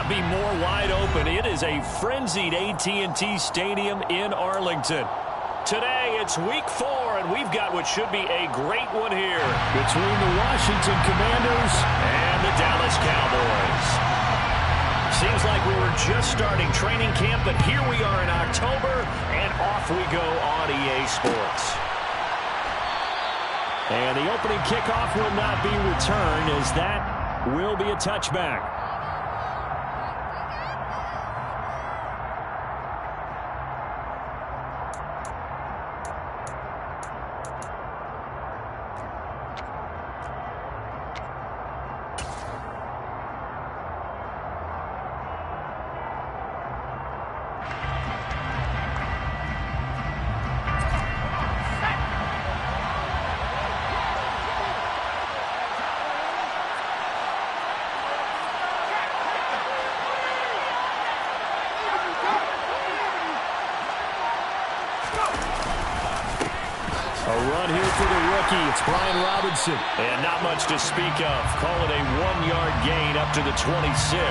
be more wide open. It is a frenzied AT&T Stadium in Arlington. Today, it's week 4, and we've got what should be a great one here between the Washington Commanders and the Dallas Cowboys. Seems like we were just starting training camp, but here we are in October, and off we go on EA Sports. And the opening kickoff will not be returned, as that will be a touchback. It's Brian Robinson. And not much to speak of. Call it a 1-yard gain up to the 26.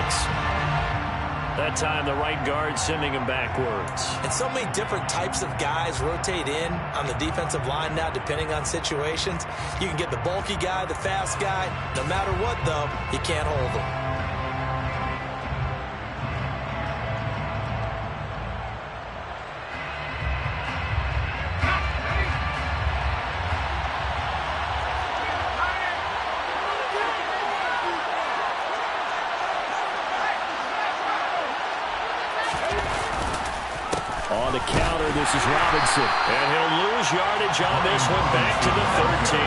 That time the right guard sending him backwards. And so many different types of guys rotate in on the defensive line now depending on situations. You can get the bulky guy, the fast guy. No matter what, though, you can't hold them. On the counter, this is Robinson. And he'll lose yardage on this one, back to the 13.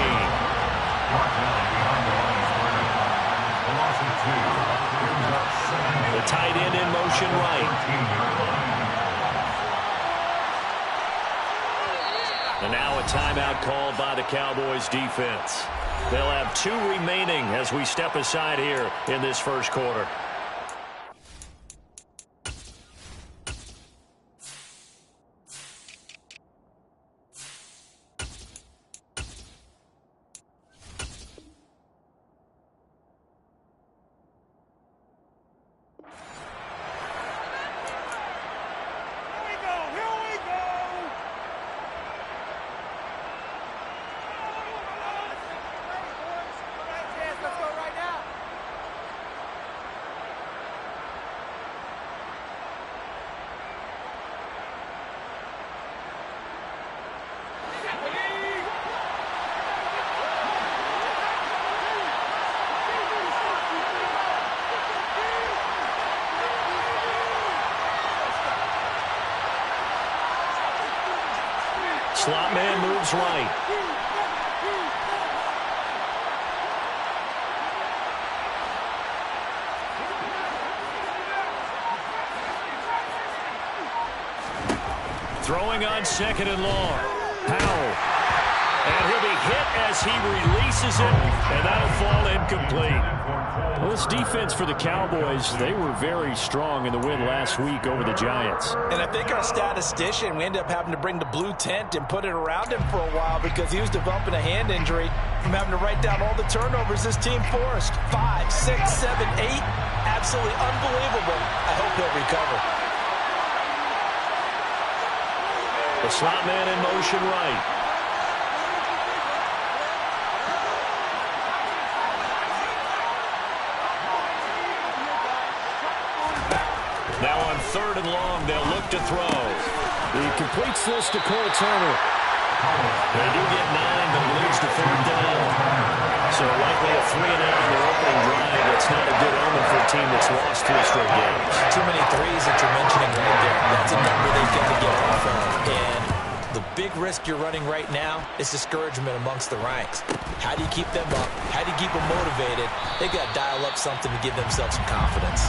The tight end in motion right. And now a timeout called by the Cowboys defense. They'll have 2 remaining as we step aside here in this first quarter. Slot man moves right. Throwing on 2nd and long. Powell. And he'll be hit as he releases it, and that'll fall incomplete. Well, this defense for the Cowboys, they were very strong in the win last week over the Giants. And I think our statistician, we ended up having to bring the blue tent and put it around him for a while because he was developing a hand injury from having to write down all the turnovers this team forced. 5, 6, 7, 8. Absolutely unbelievable. I hope he'll recover. The slot man in motion right. Now on 3rd and long, they'll look to throw. He completes this to Cole Turner. They do get 9, but it leads to 3rd down. So likely a 3-and-out in their opening drive. That's not a good omen for a team that's lost 3 straight games. Too many threes that you're mentioning right there. That's a number they've got to get off of. And the big risk you're running right now is discouragement amongst the ranks. How do you keep them up? How do you keep them motivated? They've got to dial up something to give themselves some confidence.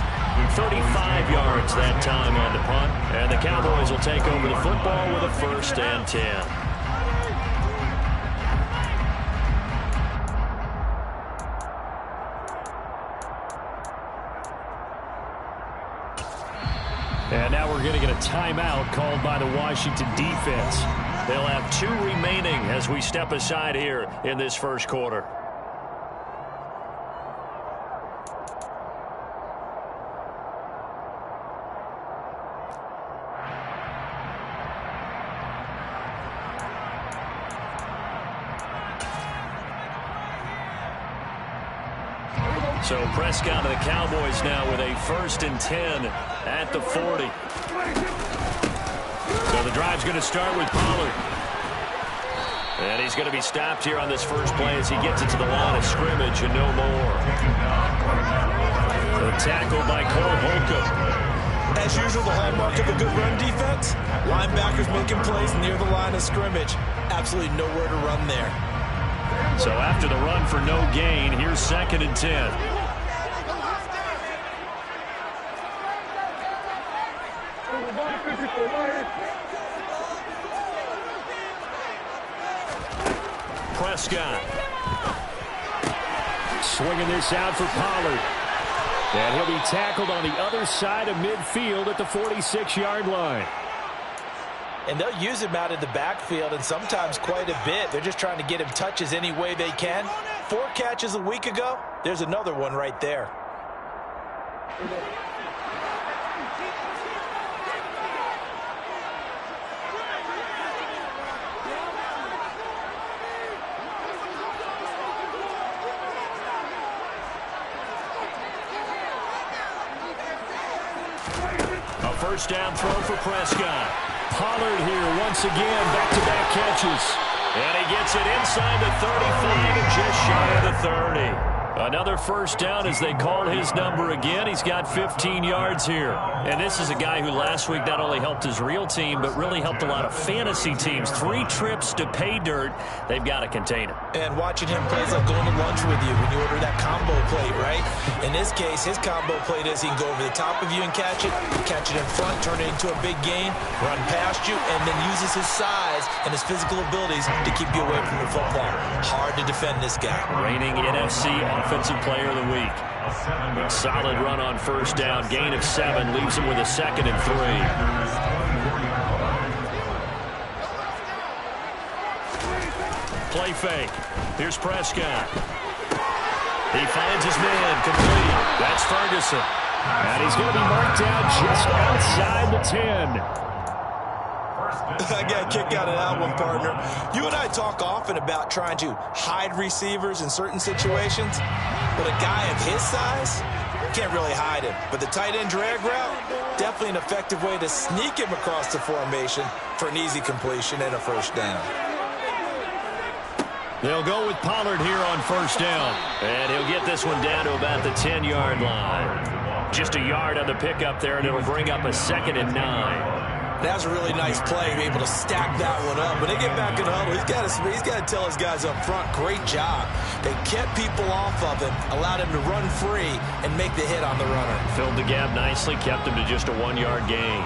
35 yards that time on the punt. And the Cowboys will take over the football with a 1st and 10. And now we're going to get a timeout called by the Washington defense. They'll have 2 remaining as we step aside here in this first quarter. So Prescott and the Cowboys now with a 1st and 10 at the 40. So the drive's going to start with Pollard. And he's going to be stopped here on this first play as he gets it to the line of scrimmage and no more. The tackle by Cole Holcomb. As usual, the hallmark of a good run defense, linebackers making plays near the line of scrimmage. Absolutely nowhere to run there. So after the run for no gain, here's 2nd and 10. Prescott. Swinging this out for Pollard. And he'll be tackled on the other side of midfield at the 46-yard line. And they'll use him out in the backfield, and sometimes quite a bit. They're just trying to get him touches any way they can. 4 catches a week ago. There's another one right there. A first down throw for Prescott. Pollard here once again, back-to-back catches. And he gets it inside the 35 and just shy of the 30. Another first down as they call his number again. He's got 15 yards here. And this is a guy who last week not only helped his real team, but really helped a lot of fantasy teams. 3 trips to pay dirt. They've got a container. And watching him play is like going to lunch with you when you order that combo plate, right? In this case, his combo plate is he can go over the top of you and catch it in front, turn it into a big gain, run past you, and then uses his size and his physical abilities to keep you away from the football. Hard to defend this guy. Reigning NFC Offensive Player of the Week. A solid run on first down. Gain of 7 leaves him with a 2nd and 3. Play fake. Here's Prescott. He finds his man. Complete. That's Ferguson. And he's going to be marked down just outside the 10. I got a kick out of that one, partner. You and I talk often about trying to hide receivers in certain situations, but a guy of his size can't really hide him. But the tight end drag route, definitely an effective way to sneak him across the formation for an easy completion and a first down. They'll go with Pollard here on first down. And he'll get this one down to about the 10-yard line. Just a yard on the pickup there, and it'll bring up a 2nd and 9. That was a really nice play, be able to stack that one up. When they get back in the huddle, he's got to tell his guys up front, great job. They kept people off of him, allowed him to run free, and make the hit on the runner. Filled the gap nicely, kept him to just a 1-yard gain.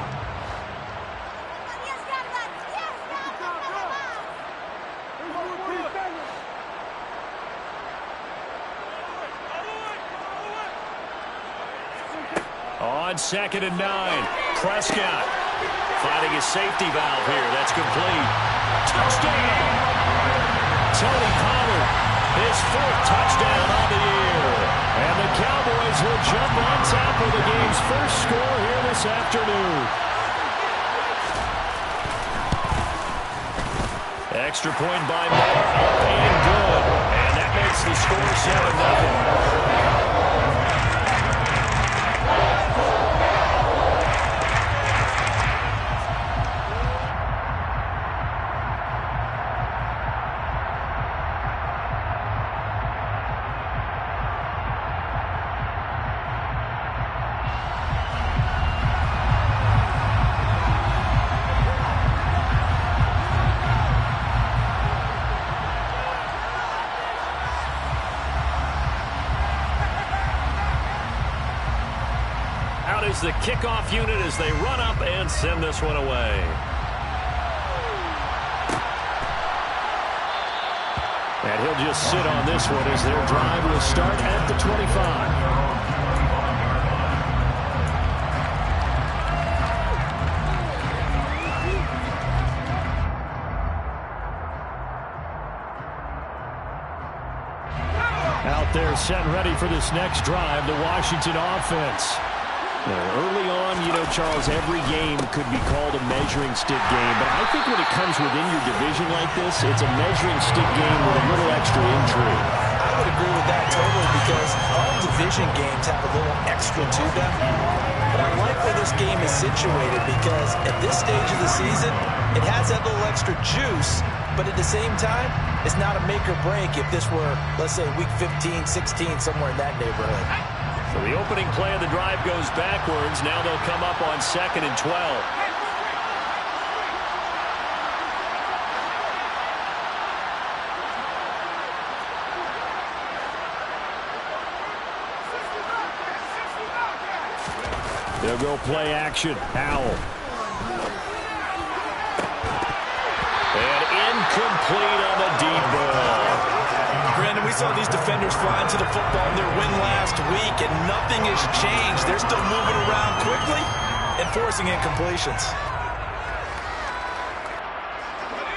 On 2nd and 9, Prescott. Finding his safety valve here. That's complete. Touchdown! Tony Pollard, his 4th touchdown on the year. And the Cowboys will jump on top of the game's first score here this afternoon. Extra point by Moore, up and good. And that makes the score 7-0. Is the kickoff unit as they run up and send this one away. And he'll just sit on this one as their drive will start at the 25. Out there set and ready for this next drive, the Washington offense. Early on, Charles, every game could be called a measuring stick game, but I think when it comes within your division like this, it's a measuring stick game with a little extra intrigue. I I would agree with that totally because all division games have a little extra to them. But I like where this game is situated because at this stage of the season, it has that little extra juice, but at the same time, it's not a make or break if this were, let's say, week 15, 16, somewhere in that neighborhood. So the opening play of the drive goes backwards. Now they'll come up on 2nd and 12. They'll go play action. Howell. And incomplete on the deep ball. Brandon, we saw these defenders fly into the football in their win last week, and nothing has changed. They're still moving around quickly and forcing incompletions.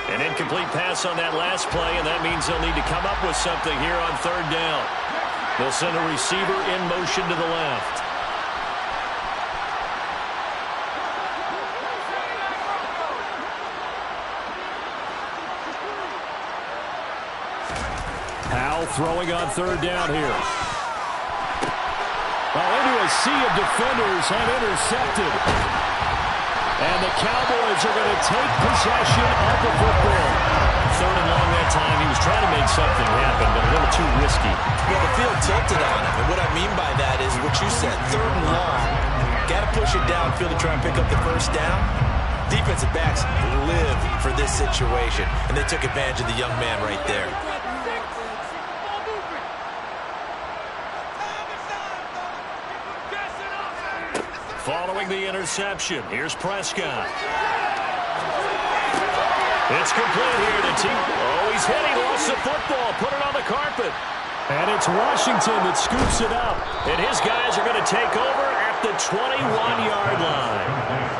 An incomplete pass on that last play, and that means they'll need to come up with something here on 3rd down. They'll send a receiver in motion to the left. Howell throwing on 3rd down here. Into a sea of defenders and intercepted. And the Cowboys are going to take possession of the football. 3rd and long that time. He was trying to make something happen, but a little too risky. Well, the field tilted on him. And what I mean by that is what you said. 3rd and long. Got to push it downfield to try and pick up the first down. Defensive backs live for this situation. And they took advantage of the young man right there. Following the interception, here's Prescott. It's complete here to T. Oh, he's hit. He lost the football. Put it on the carpet. And it's Washington that scoops it up. And his guys are going to take over at the 21-yard line.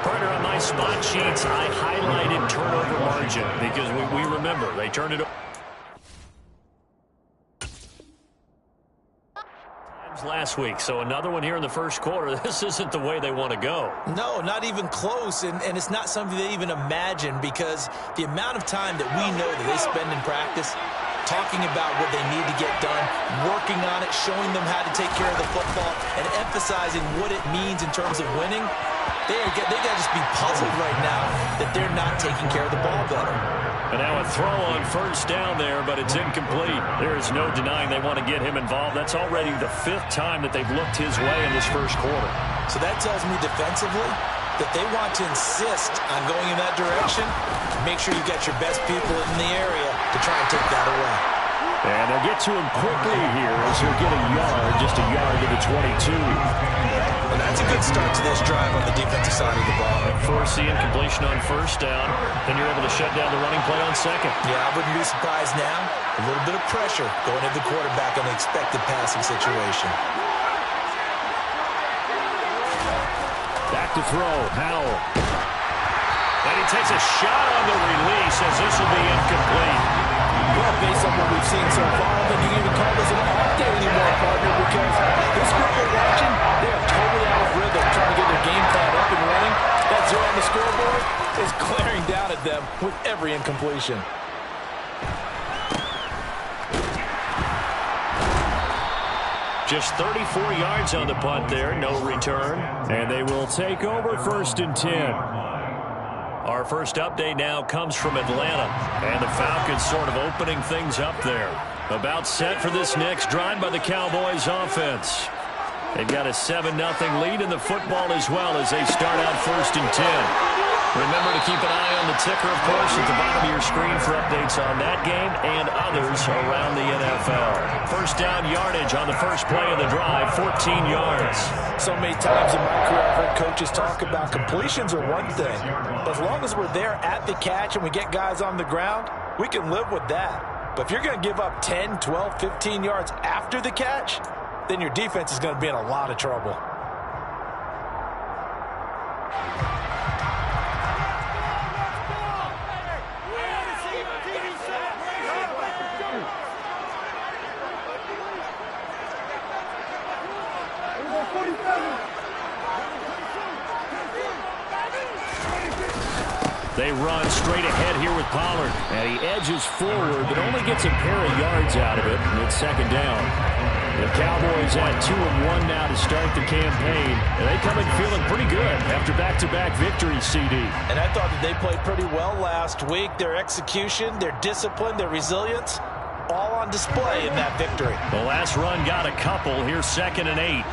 Partner, on my spot sheets, I highlighted turnover margin because we remember they turned it over last week. So another one here in the first quarter. This isn't the way they want to go. No, not even close, and it's not something they even imagine because the amount of time that we know that they spend in practice talking about what they need to get done, working on it, showing them how to take care of the football, and emphasizing what it means in terms of winning, they got to just be puzzled right now that they're not taking care of the ball better. And now a throw on 1st down there, but it's incomplete. There is no denying they want to get him involved. That's already the 5th time that they've looked his way in this first quarter. So that tells me defensively that they want to insist on going in that direction. Make sure you got your best people in the area to try and take that away. And they'll get to him quickly here as he'll get a yard, just a yard to the 22. And that's a good start to this drive on the defensive side of the ball. Force the incompletion on 1st down, then you're able to shut down the running play on 2nd. Yeah, I wouldn't be surprised now. A little bit of pressure going into the quarterback on the expected passing situation. Back to throw, Howell. And he takes a shot on the release as this will be incomplete. Well, based on what we've seen so far, I think you can even call this an off day anymore, partner, because this group we're watching, they are totally out of rhythm trying to get their game plan up and running. That 0 on the scoreboard is glaring down at them with every incompletion. Just 34 yards on the punt there, no return. And they will take over 1st and 10. Our first update now comes from Atlanta, and the Falcons sort of opening things up there. About set for this next drive by the Cowboys offense. They've got a 7-0 lead in the football as well as they start out 1st and 10. Remember to keep an eye on the ticker, of course, at the bottom of your screen for updates on that game and others around the NFL. 1st down yardage on the first play of the drive, 14 yards. So many times in my career, I've heard coaches talk about completions are one thing. But as long as we're there at the catch and we get guys on the ground, we can live with that. But if you're going to give up 10, 12, 15 yards after the catch, then your defense is going to be in a lot of trouble. They run straight ahead here with Pollard. And he edges forward, but only gets a pair of yards out of it. And it's second down. The Cowboys at 2-1 now to start the campaign. And they come in feeling pretty good after back-to-back victories, CD. And I thought that they played pretty well last week. Their execution, their discipline, their resilience, all on display in that victory. The last run got a couple. Here's 2nd and 8.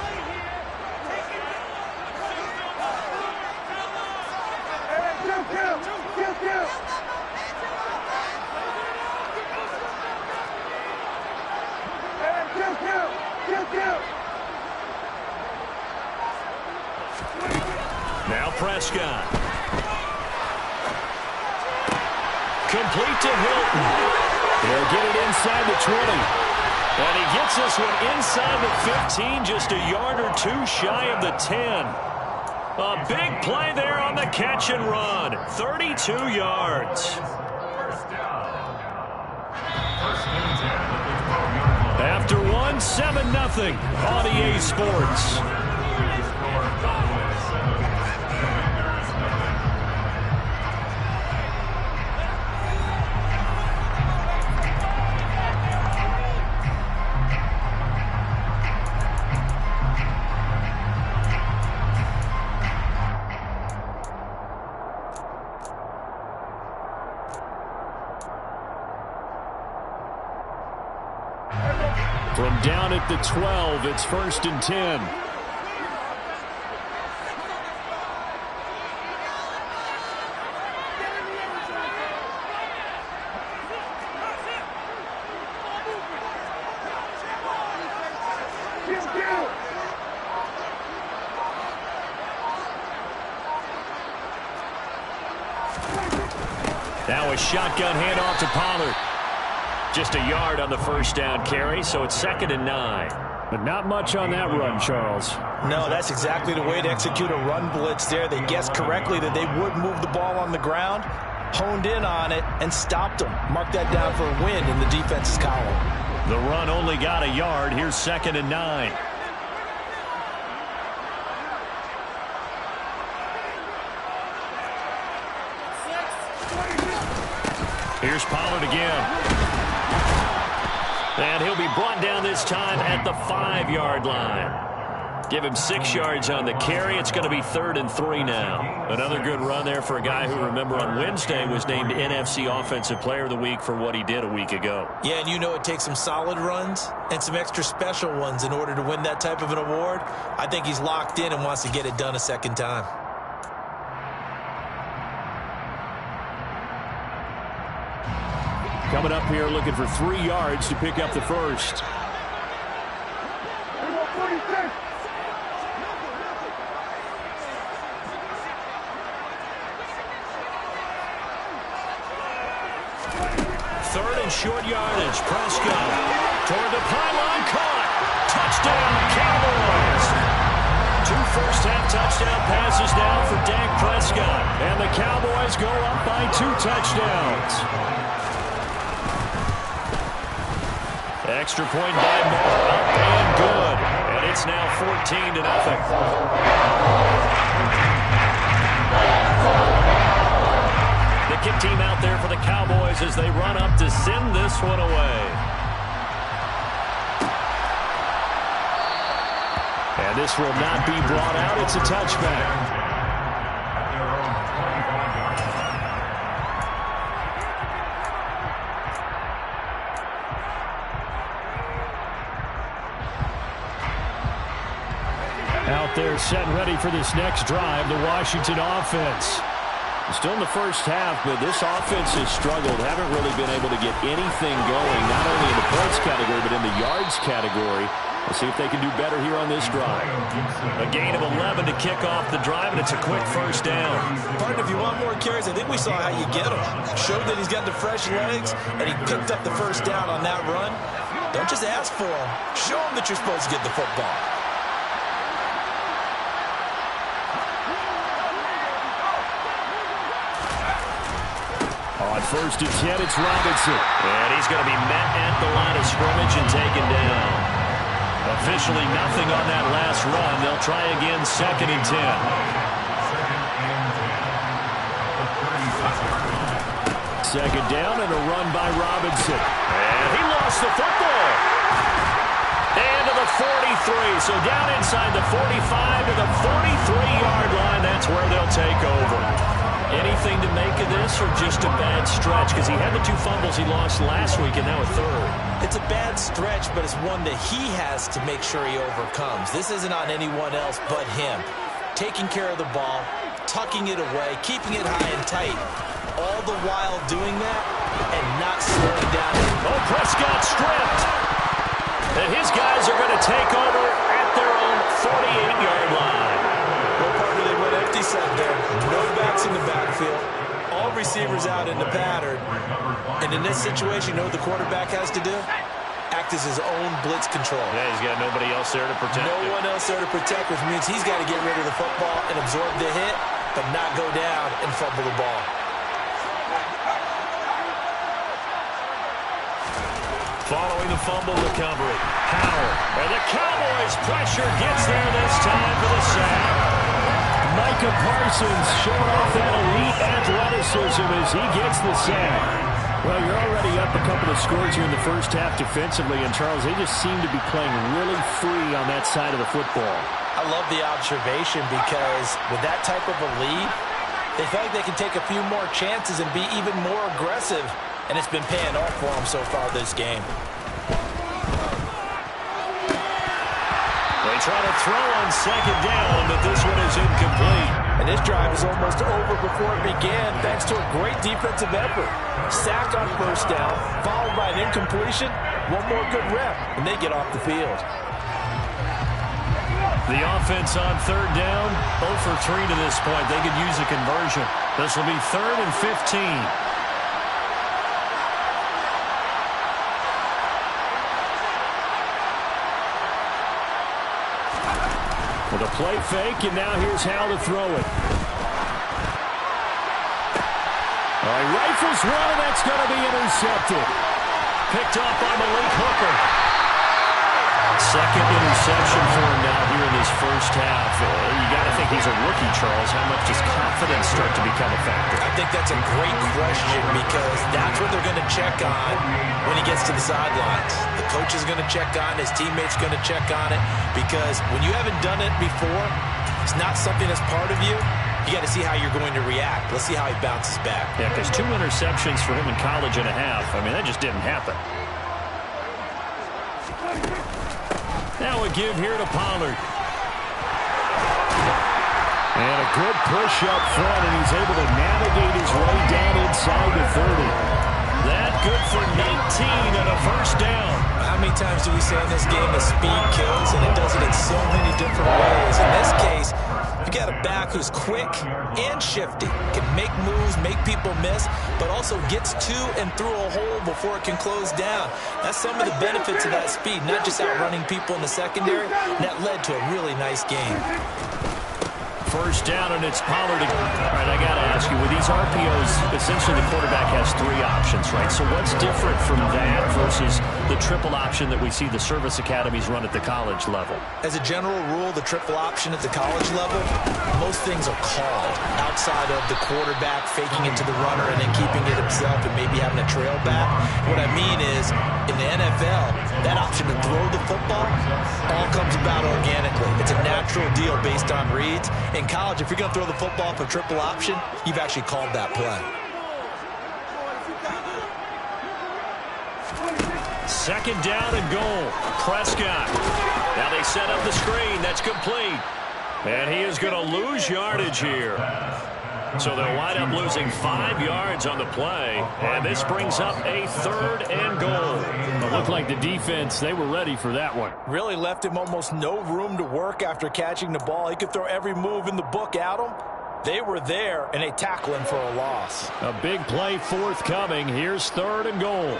Now Prescott. Complete to Hilton. He'll get it inside the 20. And he gets this one inside the 15, just a yard or two shy of the 10. A big play there on the catch and run. 32 yards. After one, 7-0 on EA Sports. From down at the 12, it's 1st and 10. Now a shotgun handoff to Pollard. Just a yard on the first down carry, so it's 2nd and 9. But not much on that run, Charles. No, that's exactly the way to execute a run blitz there. They guessed correctly that they would move the ball on the ground, honed in on it, and stopped them. Mark that down for a win in the defense's column. The run only got a yard. Here's 2nd and 9. Here's Pollard again. And he'll be brought down this time at the 5-yard line. Give him 6 yards on the carry. It's going to be 3rd and 3 now. Another good run there for a guy who, remember, on Wednesday was named NFC Offensive Player of the Week for what he did a week ago. Yeah, and you know it takes some solid runs and some extra special ones in order to win that type of an award. I think he's locked in and wants to get it done a second time. Coming up here looking for 3 yards to pick up the first. Third and short yardage. Prescott toward the pylon, caught. Touchdown, Cowboys. 2 first-half touchdown passes now for Dak Prescott. And the Cowboys go up by 2 touchdowns. Extra point by Moore, up and good. And it's now 14-0. The kick team out there for the Cowboys as they run up to send this one away. And this will not be brought out. It's a touchback. Out there set and ready for this next drive, the Washington offense. Still in the first half, but this offense has struggled. Haven't really been able to get anything going, not only in the points category, but in the yards category. We'll see if they can do better here on this drive. A gain of 11 to kick off the drive, and it's a quick first down. Pardon, if you want more carries, I think we saw how you get him. Showed that he's got the fresh legs, and he picked up the first down on that run. Don't just ask for him. Show him that you're supposed to get the football. On 1st and 10, it's Robinson. And he's going to be met at the line of scrimmage and taken down. Officially nothing on that last run. They'll try again, 2nd and 10. Second down and a run by Robinson. And he lost the football. And to the 43. So down inside the 45 to the 43-yard line. That's where they'll take over. Anything to make of this or just a bad stretch? Because he had the 2 fumbles he lost last week and now a third. It's a bad stretch, but it's one that he has to make sure he overcomes. This isn't on anyone else but him. Taking care of the ball, tucking it away, keeping it high and tight, all the while doing that and not slowing down. Oh, Prescott stripped. And his guys are going to take over at their own 48-yard line. No partner, they went empty set there. No backs in the backfield. All receivers out in the pattern. And in this situation, you know what the quarterback has to do? Act as his own blitz control. Yeah, he's got nobody else there to protect him. No one else there to protect, which means he's got to get rid of the football and absorb the hit, but not go down and fumble the ball. Following the fumble recovery, Howell. And the Cowboys pressure gets there this time for the sack. Micah Parsons showing off that elite athleticism as he gets the sack. Well, you're already up a couple of scores here in the first half defensively, and Charles, they just seem to be playing really free on that side of the football. I love the observation because with that type of a lead, they feel like they can take a few more chances and be even more aggressive, and it's been paying off for them so far this game. They try to throw on second down, but this one is incomplete. And this drive is almost over before it began thanks to a great defensive effort. Sack on first down, followed by an incompletion. One more good rep, and they get off the field. The offense on third down, 0 for 3 to this point. They could use a conversion. This will be 3rd and 15. With a play fake, and now here's how to throw it. All right, rifles one, and that's going to be intercepted. Picked up by Malik Hooker. Second interception for him now here in this first half. You got to think he's a rookie, Charles. How much does confidence start to become a factor? I think that's a great question because that's what they're going to check on when he gets to the sidelines. The coach is going to check on, his teammates going to check on it because when you haven't done it before, it's not something that's part of you. You got to see how you're going to react. Let's see how he bounces back. Yeah, because 2 interceptions for him in college and a half. I mean, that just didn't happen. Now a give here to Pollard. And a good push up front, and he's able to navigate his way down inside the 30. That good for 19 and a first down. How many times do we say in this game that speed kills, and it does it in so many different ways? In this case, you got a back who's quick and shifty, can make moves, make people miss, but also gets to and through a hole before it can close down. That's some of the benefits of that speed, not just outrunning people in the secondary. And that led to a really nice game. First down, and it's Pollard. All right, I got to ask you, with these RPOs, essentially the quarterback has 3 options, right? So what's different from that versus the triple option that we see the service academies run at the college level? As a general rule, the triple option at the college level, most things are called outside of the quarterback faking it to the runner and then keeping it himself and maybe having a trail back. What I mean is, in the NFL, that option to throw the football all comes about organically. It's a natural deal based on reads. In college, if you're going to throw the football for triple option, you've actually called that play. Second down and goal. Prescott. Now they set up the screen. That's complete. And he is going to lose yardage here. So they'll wind up losing 5 yards on the play. And this brings up a 3rd and goal. It looked like the defense, they were ready for that one. Really left him almost no room to work after catching the ball. He could throw every move in the book at him. They were there, and they tackle him for a loss. A big play forthcoming. Here's 3rd and goal.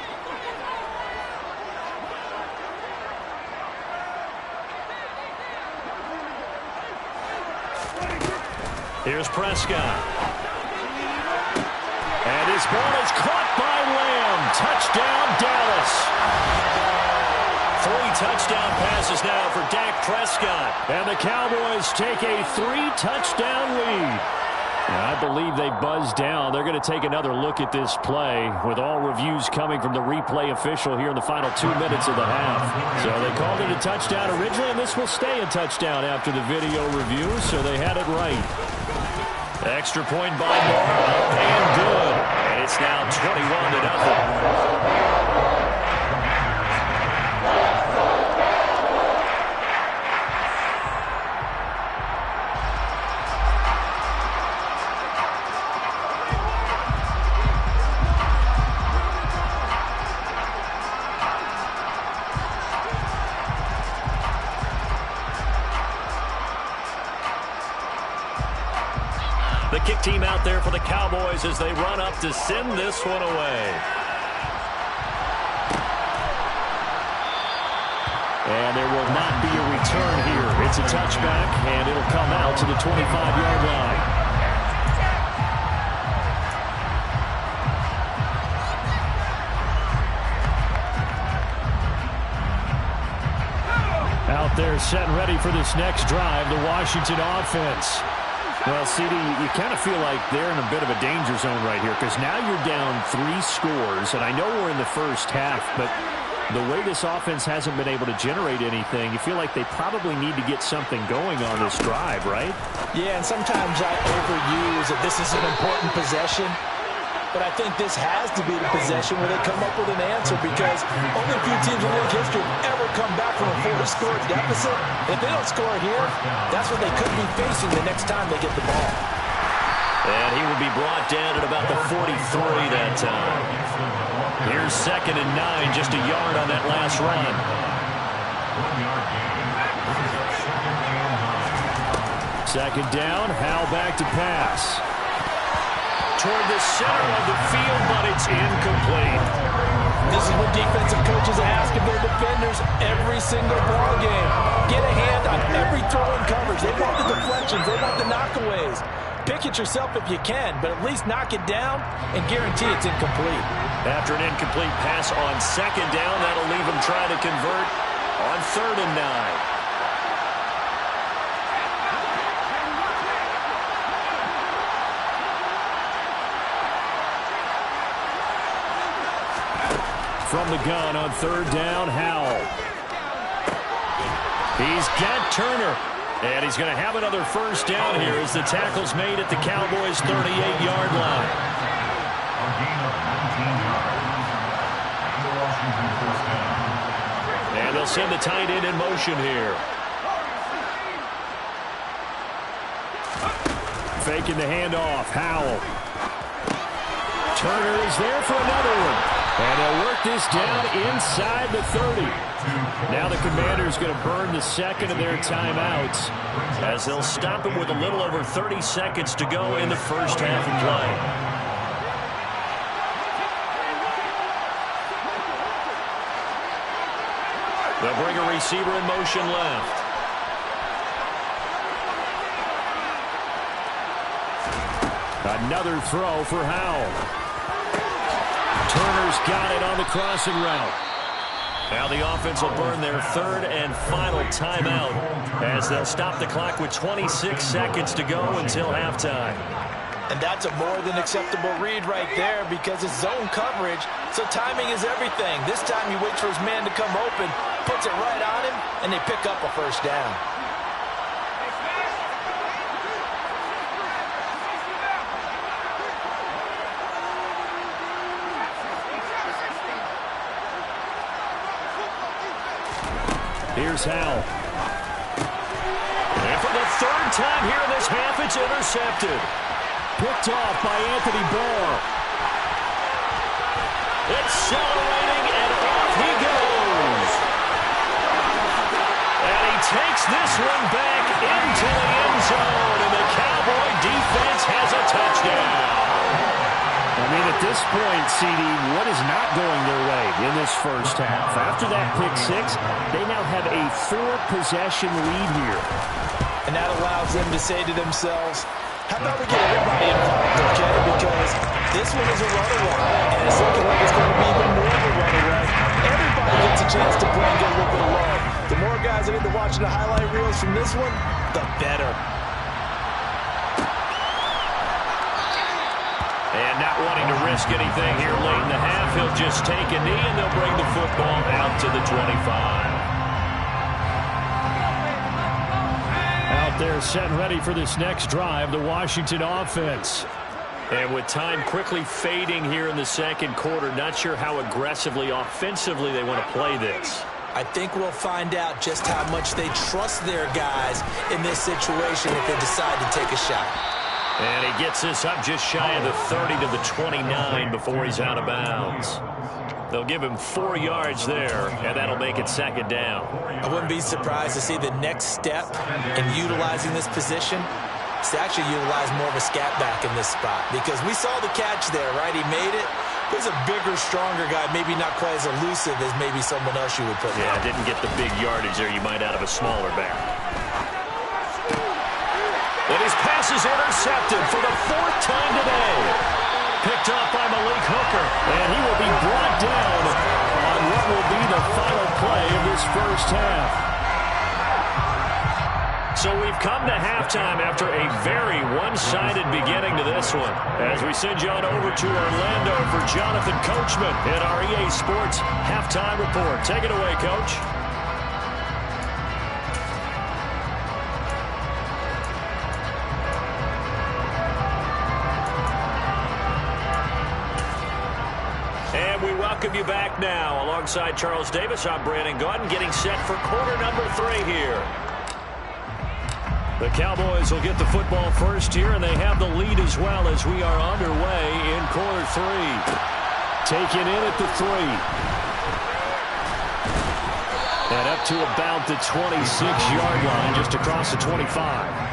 Here's Prescott. And his ball is caught by Lamb. Touchdown, Dallas. 3 touchdown passes now for Dak Prescott. And the Cowboys take a 3-touchdown lead. I believe they buzzed down. They're going to take another look at this play with all reviews coming from the replay official here in the final 2 minutes of the half. So they called it a touchdown originally, and this will stay a touchdown after the video review, so they had it right. Extra point by Moore, up and good. And it's now 21-0. The kick team out there for the Cowboys as they run up to send this one away. And there will not be a return here. It's a touchback, and it'll come out to the 25-yard line. Out there set and ready for this next drive, the Washington offense. Well, CD, you kind of feel like they're in a bit of a danger zone right here because now you're down 3 scores, and I know we're in the first half, but the way this offense hasn't been able to generate anything, you feel like they probably need to get something going on this drive, right? Yeah, and sometimes I overuse that this is an important possession, but I think this has to be the possession where they come up with an answer because only a few teams in league history have ever come back from a 4-score deficit. If they don't score here, that's what they could be facing the next time they get the ball. And he will be brought down at about the 43 that time. Here's 2nd and 9, just a yard on that last run. Second down, Howell back to pass. Toward the center of the field, but it's incomplete. This is what defensive coaches ask of their defenders every single ball game. Get a hand on every throw in coverage. They want the deflections. They want the knockaways. Pick it yourself if you can, but at least knock it down and guarantee it's incomplete. After an incomplete pass on 2nd down, that'll leave them trying to convert on 3rd and 9. From the gun on 3rd down, Howell. He's got Turner. And he's going to have another first down here as the tackle's made at the Cowboys' 38-yard line. And they'll send the tight end in motion here. Faking the handoff, Howell. Turner is there for another one. And they'll work this down inside the 30. Now the Commanders going to burn the 2nd of their timeouts as they'll stop it with a little over 30 seconds to go in the first half of play. They'll bring a receiver in motion left. Another throw for Howell. Turner's got it on the crossing route. Now the offense will burn their 3rd and final timeout as they'll stop the clock with 26 seconds to go until halftime. And that's a more than acceptable read right there because it's zone coverage, so timing is everything. This time he waits for his man to come open, puts it right on him, and they pick up a first down. Here's Howell. And for the 3rd time here in this half, it's intercepted. Picked off by Anthony Barr. Accelerating, and off he goes. And he takes this one back into the end zone, and the Cowboy defense has a touchdown. I mean, at this point, CD, what is not going their way in this first half? After that pick-6, they now have a 4-possession lead here. And that allows them to say to themselves, how about we get everybody involved, okay? Because this one is a runaway, and the second one is going to be even more of a runaway. Everybody gets a chance to play and get a little bit of love. The more guys that end up watching the highlight reels from this one, the better. not wanting to risk anything here late in the half. He'll just take a knee, and they'll bring the football out to the 25. Out there set and ready for this next drive, the Washington offense. And with time quickly fading here in the second quarter, not sure how aggressively, offensively they want to play this. I think we'll find out just how much they trust their guys in this situation if they decide to take a shot. And he gets this up just shy of the 30 to the 29 before he's out of bounds. They'll give him 4 yards there, and that'll make it second down. I wouldn't be surprised to see the next step in utilizing this position is to actually utilize more of a scat back in this spot, because we saw the catch there, right? He made it. There's a bigger, stronger guy, maybe not quite as elusive as maybe someone else you would put Yeah, down. didn't get the big yardage there you might out of a smaller back. And his pass is intercepted for the 4th time today. Picked up by Malik Hooker, and he will be brought down on what will be the final play of this first half. So we've come to halftime after a very one-sided beginning to this one. As we send you on over to Orlando for Jonathan Coachman in our EA Sports Halftime Report. Take it away, Coach. And we welcome you back now. Alongside Charles Davis, I'm Brandon Gaudin, getting set for quarter number 3 here. The Cowboys will get the football first here, and they have the lead as well as we are underway in quarter 3. Taken in at the 3. And up to about the 26-yard line, just across the 25.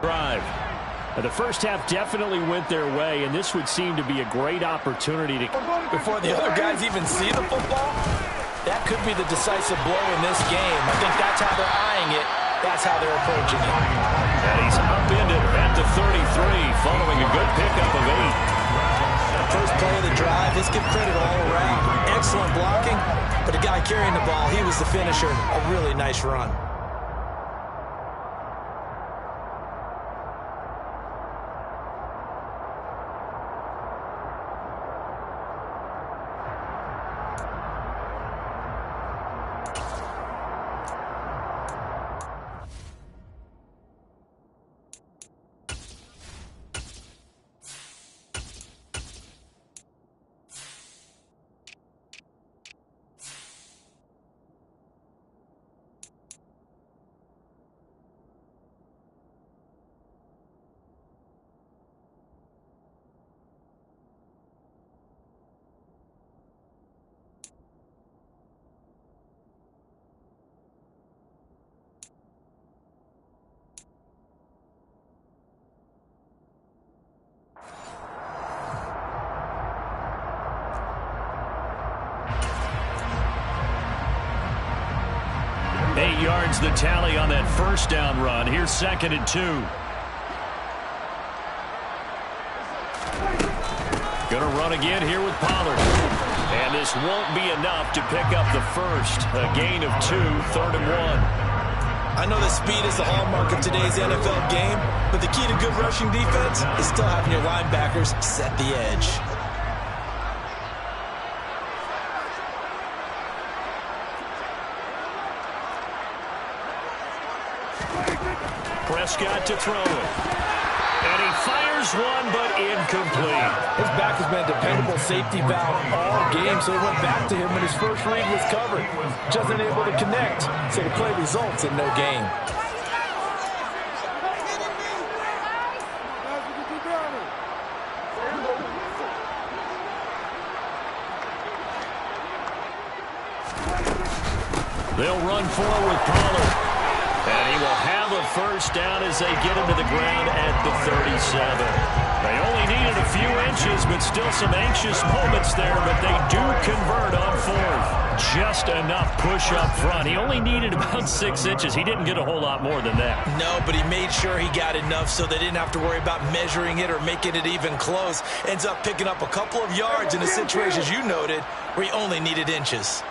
Drive. The first half definitely went their way, and this would seem to be a great opportunity to... Before the other guys even see the football, that could be the decisive blow in this game. I think that's how they're eyeing it. That's how they're approaching it. And he's upended at the 33, following a good pickup of 8. First play of the drive, let's give credit all around. Excellent blocking, but the guy carrying the ball, he was the finisher. A really nice run. Yards the tally on that first down run. Here's 2nd and 2. Gonna run again here with Pollard. And this won't be enough to pick up the first. A gain of 2, 3rd and 1. I know that speed is the hallmark of today's NFL game, but the key to good rushing defense is still having your linebackers set the edge. Prescott to throw it. And he fires one, but incomplete. His back has been a dependable safety valve all game, so he went back to him when his first read was covered. Just unable to connect, so the play results in no gain. They'll run forward with Pollard. And he will have a first down as they get him to the ground at the 37. They only needed a few inches, but still some anxious moments there, but they do convert on 4th. Just enough push up front. He only needed about 6 inches. He didn't get a whole lot more than that. No, but he made sure he got enough so they didn't have to worry about measuring it or making it even close. Ends up picking up a couple of yards in a situation, as you noted, where he only needed inches.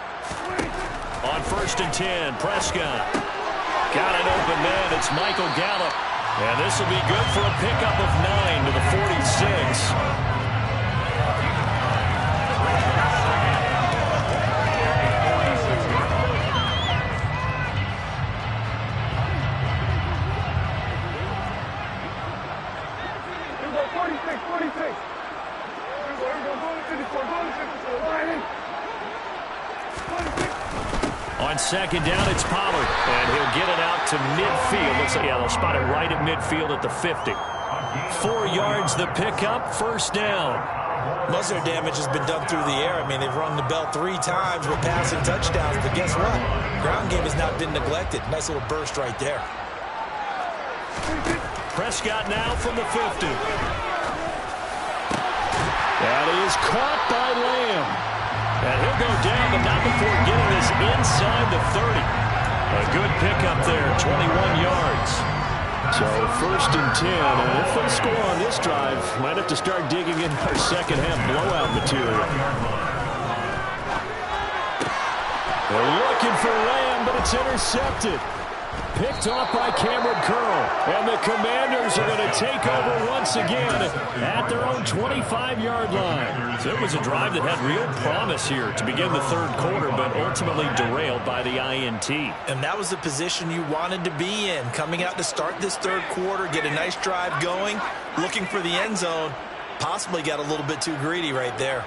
On 1st and 10, Prescott. Got an open man. It's Michael Gallup. And this will be good for a pickup of 9 to the 46. On 2nd down, it's Pollard. And he'll get it out to midfield. Looks like, yeah, they'll spot it right at midfield at the 50. 4 yards the pickup, 1st down. Most of their damage has been done through the air. I mean, they've rung the bell 3 times with passing touchdowns. But guess what? Ground game has not been neglected. Nice little burst right there. Prescott now from the 50. That is caught by Lamb. And he'll go down, but not before getting this inside the 30. A good pickup there, 21 yards. So 1st and 10, and if they score on this drive, might have to start digging in our second half blowout material. They're looking for Lamb, but it's intercepted. Picked off by Cameron Curl. And the Commanders are going to take over once again at their own 25-yard line. So it was a drive that had real promise here to begin the 3rd quarter, but ultimately derailed by the INT. And that was the position you wanted to be in. Coming out to start this 3rd quarter, get a nice drive going, looking for the end zone. Possibly got a little bit too greedy right there.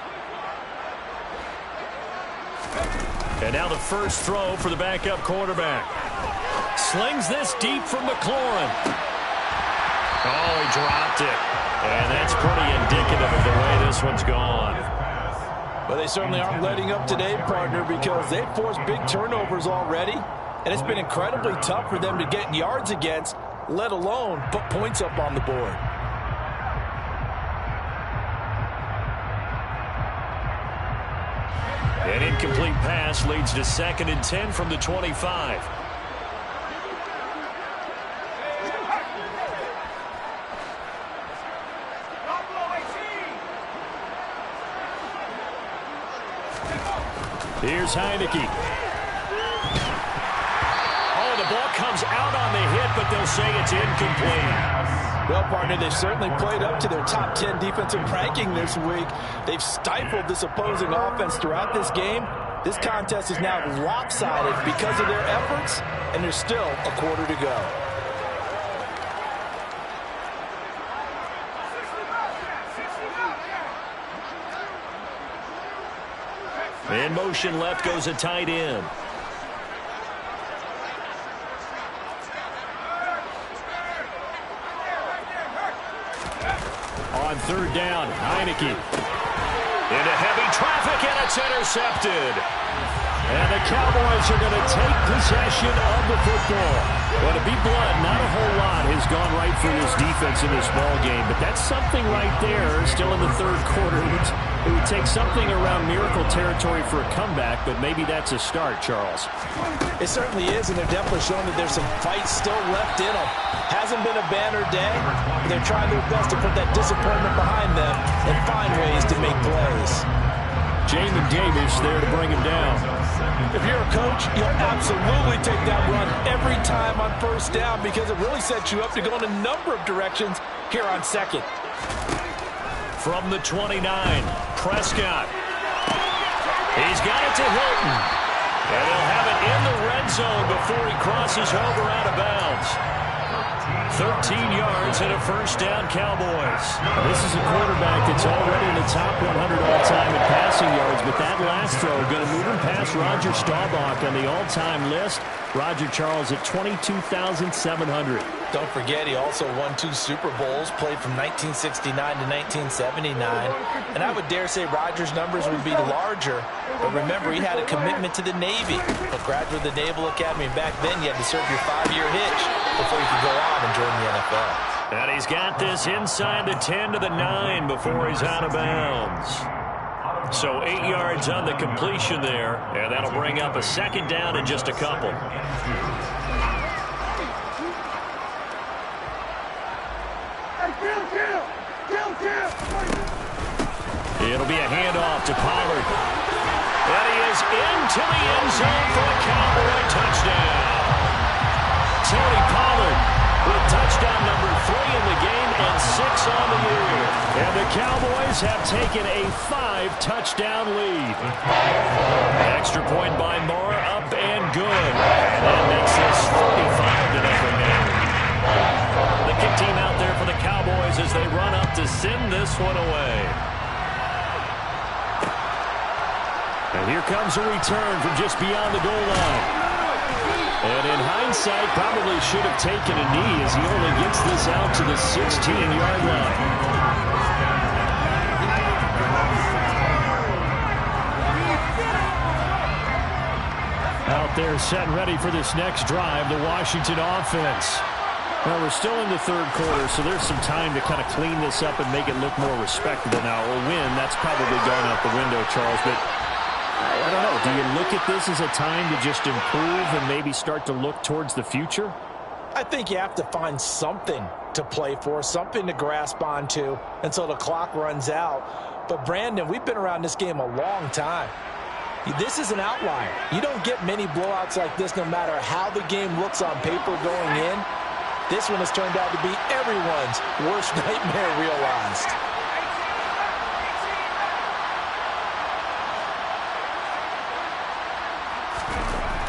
And now the first throw for the backup quarterback. Slings this deep from McLaurin. Oh, he dropped it. And that's pretty indicative of the way this one's gone. Well, they certainly aren't letting up today, partner, because they've forced big turnovers already. And it's been incredibly tough for them to get yards against, let alone put points up on the board. An incomplete pass leads to 2nd and 10 from the 25. Here's Heineke. Oh, the ball comes out on the hit, but they'll say it's incomplete. Well, partner, they've certainly played up to their top 10 defensive ranking this week. They've stifled this opposing offense throughout this game. This contest is now lopsided because of their efforts, and there's still a quarter to go. In motion left goes a tight end. On 3rd down, Heineke. Into heavy traffic, and it's intercepted. And the Cowboys are going to take possession of the football. Well, to be blunt, not a whole lot has gone right for this defense in this ball game, but that's something right there. Still in the 3rd quarter. It would take something around miracle territory for a comeback, but maybe that's a start, Charles. It certainly is, and they're definitely showing that there's some fight still left in them. Hasn't been a banner day, but they're trying their best to put that disappointment behind them and find ways to make plays. Jamin Davis there to bring him down. If you're a coach, you'll absolutely take that run every time on 1st down because it really sets you up to go in a number of directions here on 2nd. From the 29, Prescott. He's got it to Hilton. And he'll have it in the red zone before he crosses over out of bounds. 13 yards and a 1st down, Cowboys. This is a quarterback that's already in the top 100 all-time in passing yards, but that last throw going to move him past Roger Staubach on the all-time list. Roger Charles at 22,700. Don't forget, he also won 2 Super Bowls, played from 1969 to 1979. And I would dare say Roger's numbers would be larger. But remember, he had a commitment to the Navy. A graduate of the Naval Academy. Back then, you had to serve your 5-year hitch before you could go on and join the NFL. And he's got this inside the 10 to the 9 before he's out of bounds. So 8 yards on the completion there, and that'll bring up a 2nd down in just a couple. It'll be a handoff to Pollard. And he is into the end zone for a Cowboy touchdown. Tony Pollard with touchdown number 3 in the game and 6 on the year. And the Cowboys have taken a 5-touchdown lead. Extra point by Moore, up and good. That makes this 35-0 now. The kick team out there for the Cowboys as they run up to send this one away. And here comes a return from just beyond the goal line. And in hindsight, probably should have taken a knee as he only gets this out to the 16-yard line. Out there set and ready for this next drive, the Washington offense. Well, we're still in the third quarter, so there's some time to kind of clean this up and make it look more respectable now. A win, that's probably gone out the window, Charles, but I don't know. Do you look at this as a time to just improve and maybe start to look towards the future? I think you have to find something to play for, something to grasp onto until the clock runs out. But, Brandon, we've been around this game a long time. This is an outlier. You don't get many blowouts like this no matter how the game looks on paper going in. This one has turned out to be everyone's worst nightmare realized.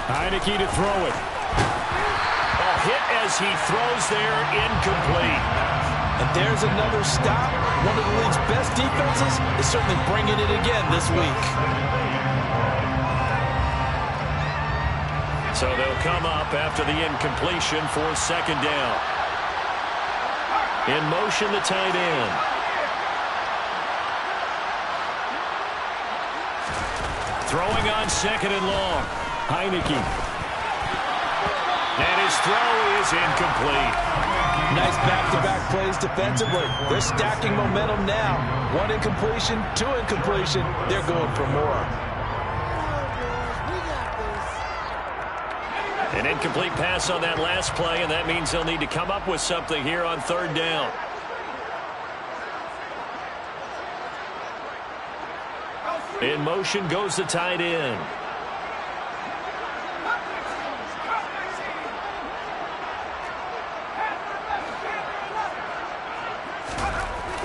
Heineke to throw it. A hit as he throws there, incomplete. And there's another stop. One of the league's best defenses is certainly bringing it again this week. So they'll come up after the incompletion for second down. In motion, the tight end. Throwing on second and long. Heineke. And his throw is incomplete. Nice back-to-back plays defensively. They're stacking momentum now. 1 incompletion, 2 incompletion. They're going for more. An incomplete pass on that last play, and that means they'll need to come up with something here on third down. In motion goes the tight end.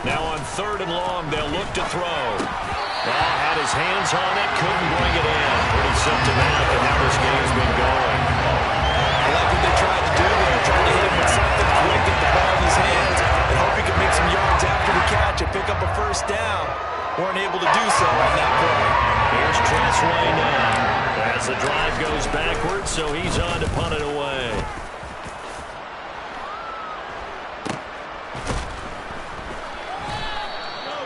Now on third and long, they'll look to throw. Had his hands on it, couldn't bring it in. Pretty symptomatic of how this game's been going. I like what they tried to do there, trying to hit him with something quick, get the ball in his hands, and hope he can make some yards after the catch and pick up a first down. Weren't able to do so on that play. Here's Tressway now. As the drive goes backwards, so he's on to punt it away.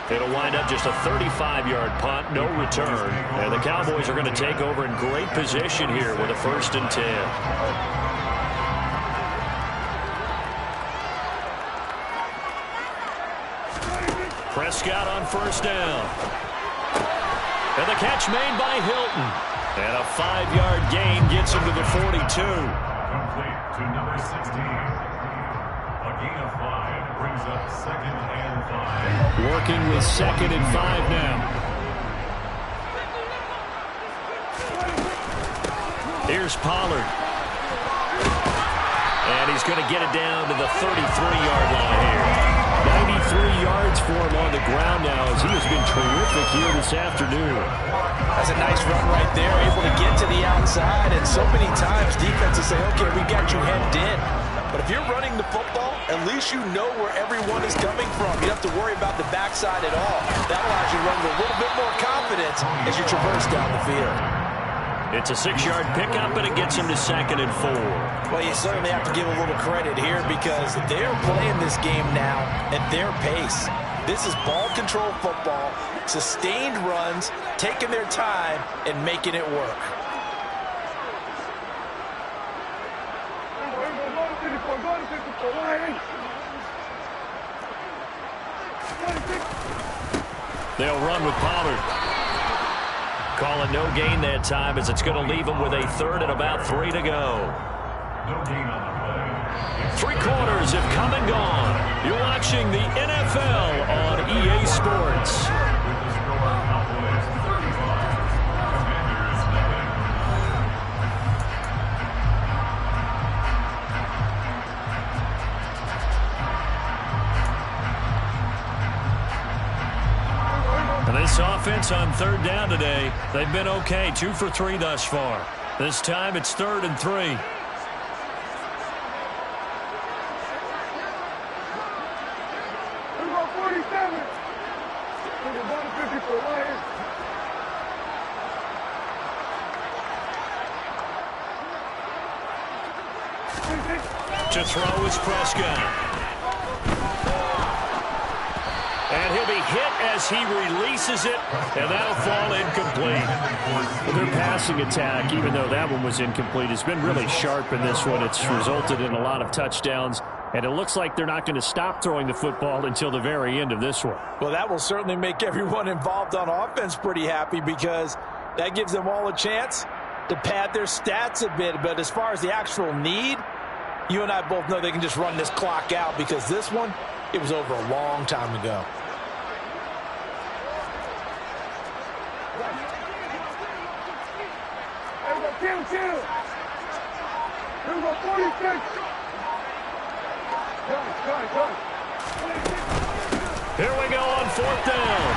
It'll wind up just a 35-yard punt, no return. And the Cowboys are going to take over in great position here with a 1st and 10. Prescott on first down. And the catch made by Hilton. And a 5-yard gain gets him to the 42. Complete to number 16. A gain of 5 brings up 2nd and 5. Working with 2nd and 5 now. Here's Pollard. And he's going to get it down to the 33-yard line here. 93 yards for him on the ground now as he has been terrific here this afternoon. That's a nice run right there, able to get to the outside. And so many times defenses say, okay, we got you hemmed in. But if you're running the football, at least you know where everyone is coming from. You don't have to worry about the backside at all. That allows you to run with a little bit more confidence as you traverse down the field. It's a 6-yard pickup, and it gets him to 2nd and 4. Well, you certainly have to give a little credit here because they're playing this game now at their pace. This is ball control football, sustained runs, taking their time, and making it work. They'll run with Pollard. Calling no gain that time as it's going to leave him with a 3rd and about 3 to go. No gain on the play. 3 quarters have come and gone. You're watching the NFL on EA Sports. With the score, Cowboys 35, offense on third down today. They've been okay, 2 for 3 thus far. This time it's 3rd and 3. To throw is Prescott. And he'll be hit as he releases it, and that'll fall incomplete. Well, their passing attack, even though that one was incomplete, has been really sharp in this one. It's resulted in a lot of touchdowns, and it looks like they're not going to stop throwing the football until the very end of this one. Well, that will certainly make everyone involved on offense pretty happy because that gives them all a chance to pad their stats a bit. But as far as the actual need, you and I both know they can just run this clock out because this one, it was over a long time ago. Here we go on 4th down.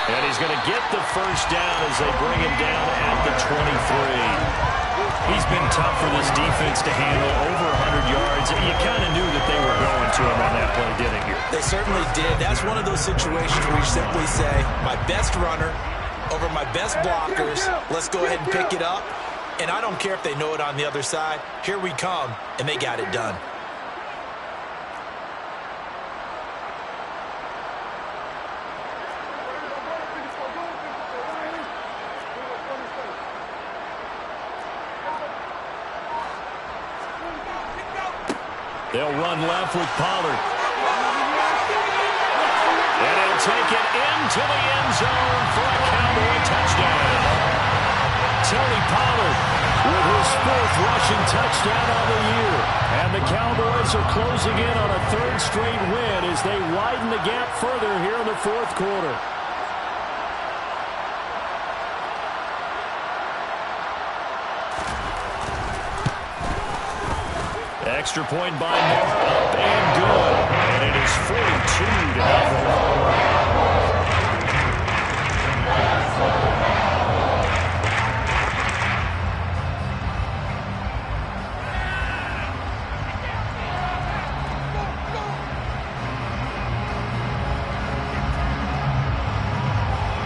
And he's going to get the first down as they bring him down at the 23. He's been tough for this defense to handle, over 100 yards. You kind of knew that they were going to him on that play, didn't you? They certainly did. That's one of those situations where you simply say, my best runner over my best blockers. Let's go ahead and pick it up. And I don't care if they know it on the other side. Here we come, and they got it done. They'll run left with Pollard. And he'll take it into the end zone for a Cowboy touchdown. Tony Pollard with his 4th rushing touchdown on the year. And the Cowboys are closing in on a 3rd straight win as they widen the gap further here in the 4th quarter. Extra point by Moore, up and good. And it is 42-0.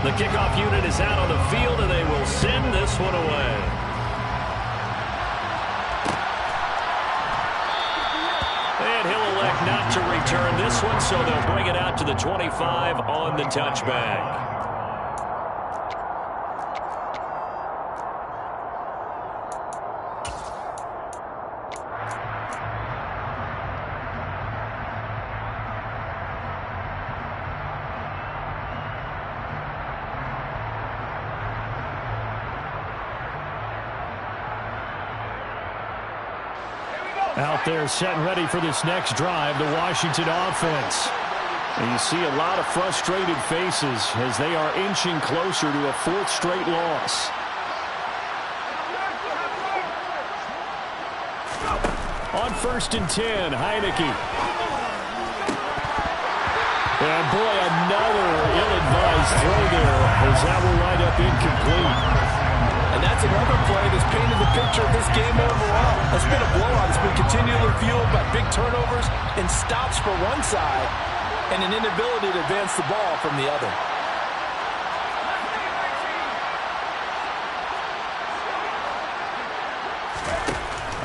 The kickoff unit is out on the field, and they will send this one away. And he'll elect not to return this one, so they'll bring it out to the 25 on the touchback. Out there set and ready for this next drive, the Washington offense. And you see a lot of frustrated faces as they are inching closer to a 4th straight loss. On 1st and 10, Heineke. And boy, another ill-advised throw there as that will wind up incomplete. And that's another play that's painted the picture of this game overall. It's been a blowout. It's been continually fueled by big turnovers and stops for one side and an inability to advance the ball from the other.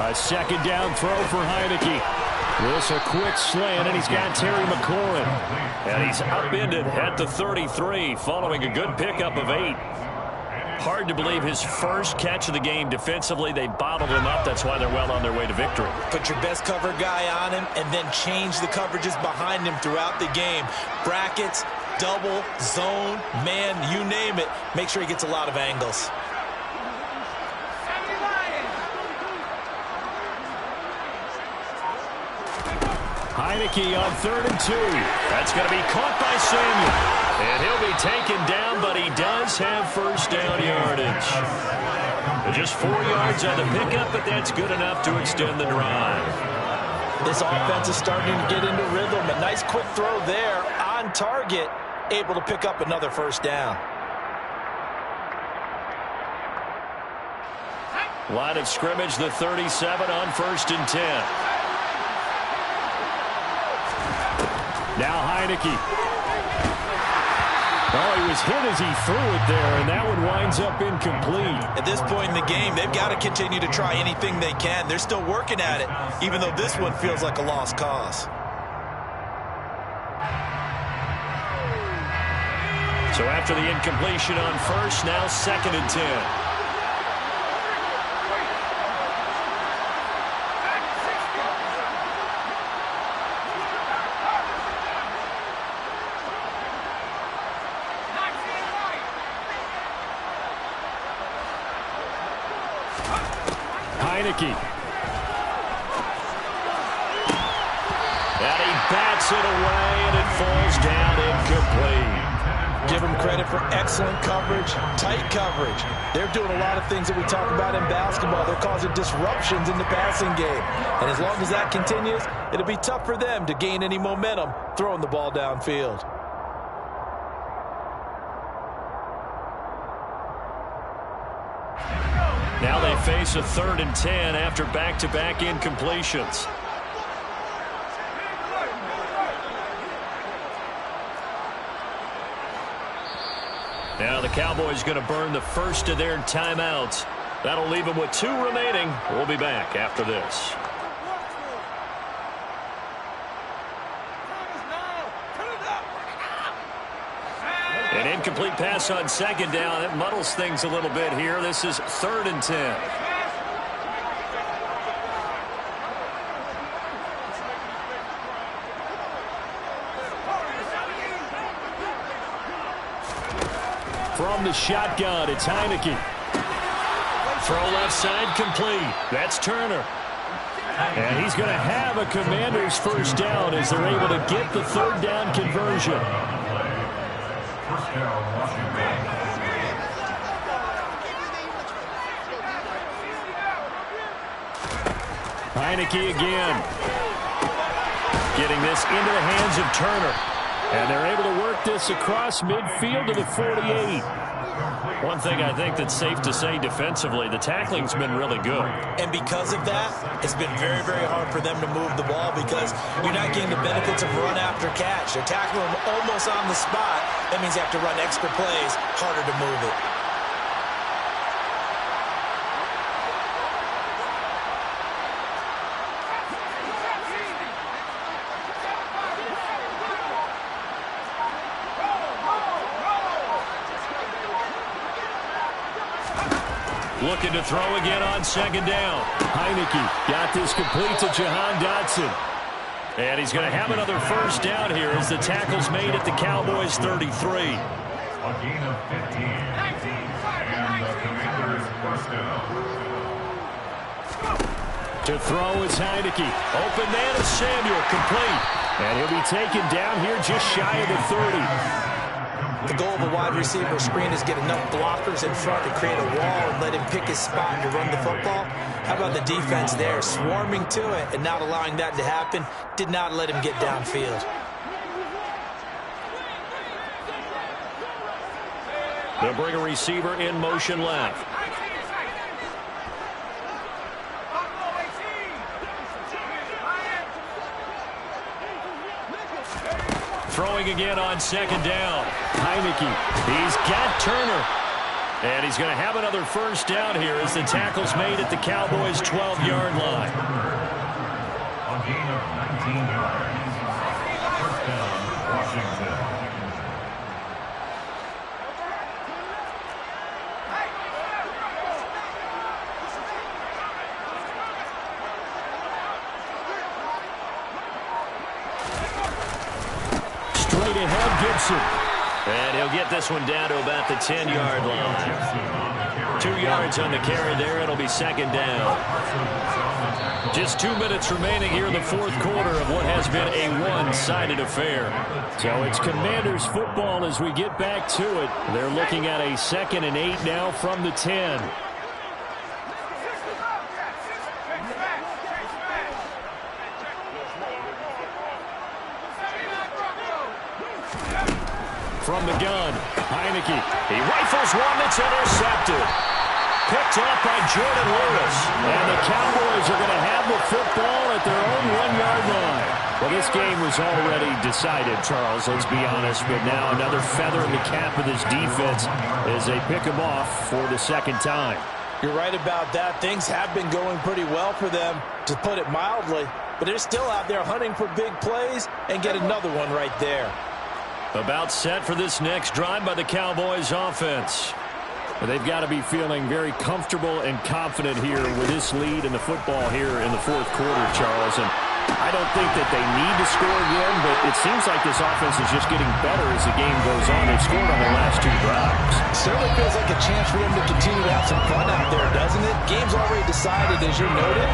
A 2nd down throw for Heineke. This a quick slant, and he's got Terry McLaurin. And he's upended at the 33 following a good pickup of 8. Hard to believe his first catch of the game defensively. They bottled him up. That's why they're well on their way to victory. Put your best cover guy on him and then change the coverages behind him throughout the game. Brackets, double, zone, man, you name it. Make sure he gets a lot of angles. Heineke on 3rd and 2. That's going to be caught by Samuel. And he'll be taken down, but he does have first down yardage. Just 4 yards on the pickup, but that's good enough to extend the drive. This offense is starting to get into rhythm. A nice quick throw there on target, able to pick up another first down. Line of scrimmage, the 37 on 1st and 10. Now Heineke. Oh, he was hit as he threw it there, and that one winds up incomplete. At this point in the game, they've got to continue to try anything they can. They're still working at it, even though this one feels like a lost cause. So after the incompletion on 1st, now 2nd and 10. Heineke. And he bats it away, and it falls down incomplete. Give them credit for excellent coverage, tight coverage. They're doing a lot of things that we talk about in basketball. They're causing disruptions in the passing game. And as long as that continues, it'll be tough for them to gain any momentum throwing the ball downfield. Now they face a 3rd and 10 after back-to-back incompletions. Now the Cowboys going to burn the first of their timeouts. That'll leave them with 2 remaining. We'll be back after this. An incomplete pass on 2nd down. It muddles things a little bit here. This is 3rd and 10. From the shotgun, it's Heineke. Throw left side complete. That's Turner. And he's going to have a Commanders first down as they're able to get the 3rd down conversion. First down, Washington. Heineke again. Getting this into the hands of Turner. And they're able to work this across midfield to the 48. One thing I think that's safe to say defensively, the tackling's been really good. And because of that, it's been very, very hard for them to move the ball because you're not getting the benefits of run after catch. They're tackling them almost on the spot. That means you have to run extra plays, harder to move it. Looking to throw again on 2nd down. Heineke got this complete to Jahan Dotson. And he's going to have another first down here as the tackle's made at the Cowboys' 33. A gain of 15. And the Commanders first down. To throw is Heineke. Open man is Samuel, complete. And he'll be taken down here just shy of the 30. The goal of a wide receiver screen is get enough blockers in front to create a wall and let him pick his spot to run the football. How about the defense there, swarming to it and not allowing that to happen? Did not let him get downfield. They'll bring a receiver in motion left. Throwing again on 2nd down. Heineke. He's got Turner. And he's going to have another first down here as the tackle's made at the Cowboys' 12-yard line. A gain of 19 yards. First down, Washington. Straight ahead, Gibson. And he'll get this one down to about the 10-yard line. 2 yards on the carry there. It'll be 2nd down. Just 2 minutes remaining here in the 4th quarter of what has been a one-sided affair. So it's Commanders football as we get back to it. They're looking at a 2nd and 8 now from the 10. From the gun, Heineke. He rifles one that's intercepted. picked off by Jordan Lewis. And the Cowboys are going to have the football at their own 1-yard line. Well, this game was already decided, Charles, let's be honest. But now another feather in the cap of this defense as they pick him off for the second time. You're right about that. Things have been going pretty well for them, to put it mildly. But they're still out there hunting for big plays and get another one right there. About set for this next drive by the Cowboys offense. They've got to be feeling very comfortable and confident here with this lead in the football here in the fourth quarter, Charles. And I don't think that they need to score again, but it seems like this offense is just getting better as the game goes on. They've scored on their last 2 drives. Certainly feels like a chance for them to continue to have some fun out there, doesn't it? Game's already decided, as you noted,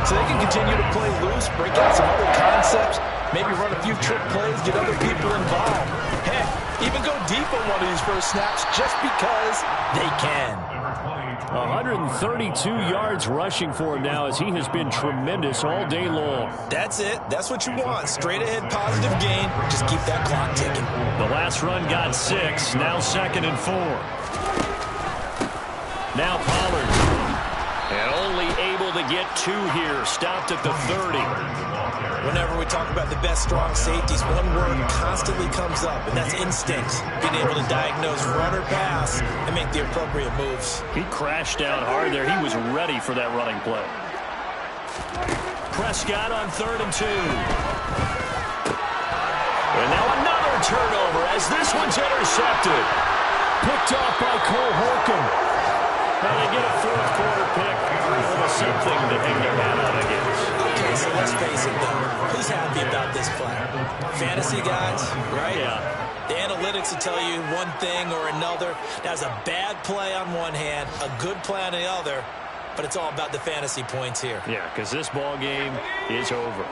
so they can continue to play loose, break out some other concepts, maybe run a few trick plays, get other people involved. Heck, even go deep on one of these first snaps just because they can. 132 yards rushing for him now as he has been tremendous all day long. That's it. That's what you want. Straight ahead positive gain. Just keep that clock ticking. The last run got 6. Now 2nd and 4. Now Pollard. And only able to get 2 here. Stopped at the 30. Whenever we talk about the best strong safeties, one word constantly comes up, and that's instincts. Being able to diagnose run or pass and make the appropriate moves. He crashed down hard there. He was ready for that running play. Prescott on 3rd and 2. And now another turnover as this one's intercepted. Picked off by Cole Holcomb. Now they get a fourth quarter pick. Something to hang their hat on against. Okay, so let's face it, though. Who's happy about this play? Fantasy guys, right? Yeah. The analytics will tell you one thing or another. That's a bad play on one hand, a good play on the other, but it's all about the fantasy points here. Yeah, because this ball game is over.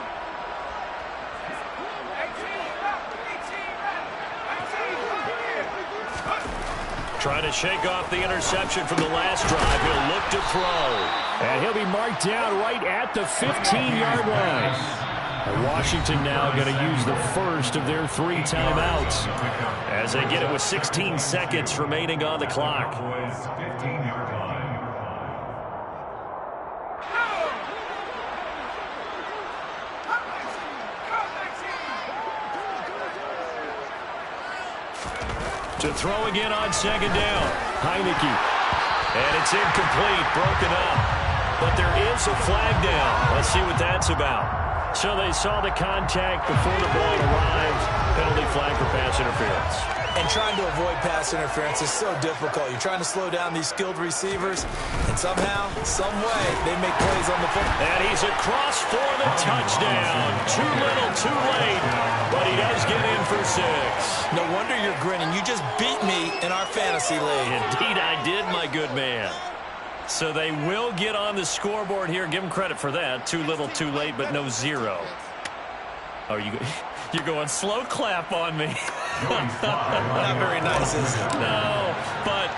Trying to shake off the interception from the last drive. He'll look to throw. And he'll be marked down right at the 15-yard line. And Washington now going to use the first of their 3 timeouts as they get it with 16 seconds remaining on the clock. 15-yard line. To throw again on 2nd down. Heineke. And it's incomplete, broken up. But there is a flag down. Let's see what that's about. So they saw the contact before the ball arrived. Penalty flag for pass interference. And trying to avoid pass interference is so difficult. You're trying to slow down these skilled receivers, and somehow, some way, they make plays on the football. And he's across for the touchdown. Too little, too late, but he does get in for 6. No wonder you're grinning. You just beat me in our fantasy league. Indeed I did, my good man. So they will get on the scoreboard here. Give them credit for that. Too little, too late, but no 0. Oh, you're going slow clap on me. Not very nice, is it? No, but